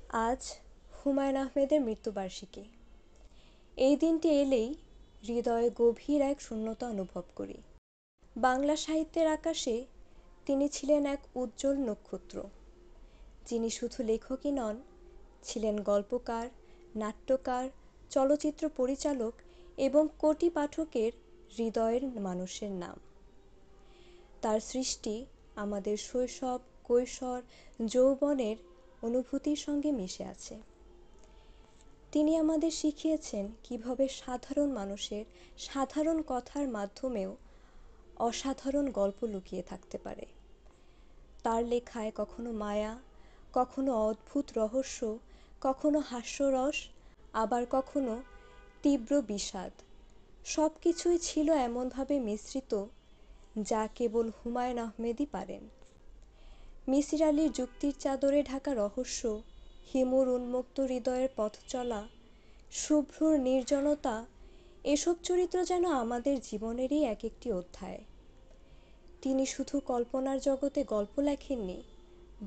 আজ হুমায়ূন আহমেদের মৃত্যুবার্ষিকী। এই দিনটি এলেই হৃদয়ে গভীর এক শূন্যতা অনুভব করি। বাংলা সাহিত্যের আকাশে তিনি ছিলেন এক উজ্জ্বল নক্ষত্র, যিনি শুধু লেখকই নন, ছিলেন গল্পকার, নাট্যকার, চলচ্চিত্র পরিচালক এবং কোটি পাঠকের হৃদয়ের মানুষের নাম। তার সৃষ্টি আমাদের শৈশব, কৈশোর, যৌবনের অনুভূতির সঙ্গে মিশে আছে। তিনি আমাদের শিখিয়েছেন কিভাবে সাধারণ মানুষের সাধারণ কথার মাধ্যমেও অসাধারণ গল্প লুকিয়ে থাকতে পারে। তার লেখায় কখনো মায়া, কখনো অদ্ভুত রহস্য, কখনো হাস্যরস, আবার কখনো তীব্র বিষাদ, সব কিছুই ছিল এমনভাবে মিশ্রিত যা কেবল হুমায়ূন আহমেদই পারেন। মিসির আলির যুক্তির চাদরে ঢাকা রহস্য, হিমুর উন্মুক্ত হৃদয়ের পথ চলা, শুভ্রর নির্জনতা, এসব চরিত্র যেন আমাদের জীবনেরই এক একটি অধ্যায়। তিনি শুধু কল্পনার জগতে গল্প লেখেননি,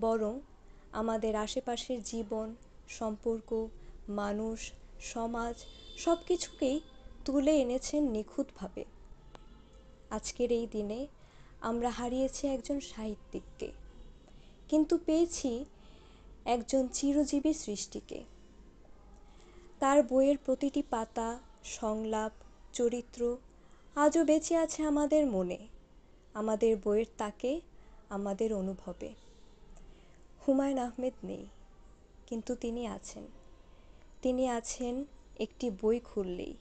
বরং আমাদের আশেপাশের জীবন, সম্পর্ক, মানুষ, সমাজ সব কিছুকেই তুলে এনেছেন নিখুঁতভাবে। আজকের এই দিনে আমরা হারিয়েছি একজন সাহিত্যিককে, কিন্তু পেয়েছি একজন চিরজীবী সৃষ্টিকে। তার বইয়ের প্রতিটি পাতা, সংলাপ, চরিত্র আজও বেঁচে আছে আমাদের মনে, আমাদের বইয়ের তাকে, আমাদের অনুভবে। হুমায়ূন আহমেদ নেই, কিন্তু তিনি আছেন। তিনি আছেন একটি বই খুললেই,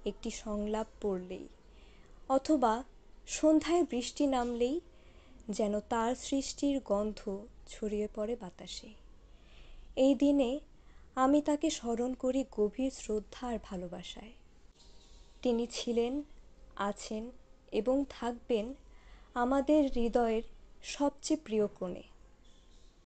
একটি সংলাপ পড়লেই, অথবা সন্ধ্যায় বৃষ্টি নামলেই যেন তার সৃষ্টির গন্ধ ছড়িয়ে পড়ে বাতাসে। এই দিনে আমি তাকে স্মরণ করি গভীর শ্রদ্ধা আর ভালোবাসায়। তিনি ছিলেন, আছেন এবং থাকবেন আমাদের হৃদয়ের সবচেয়ে প্রিয় কোণে।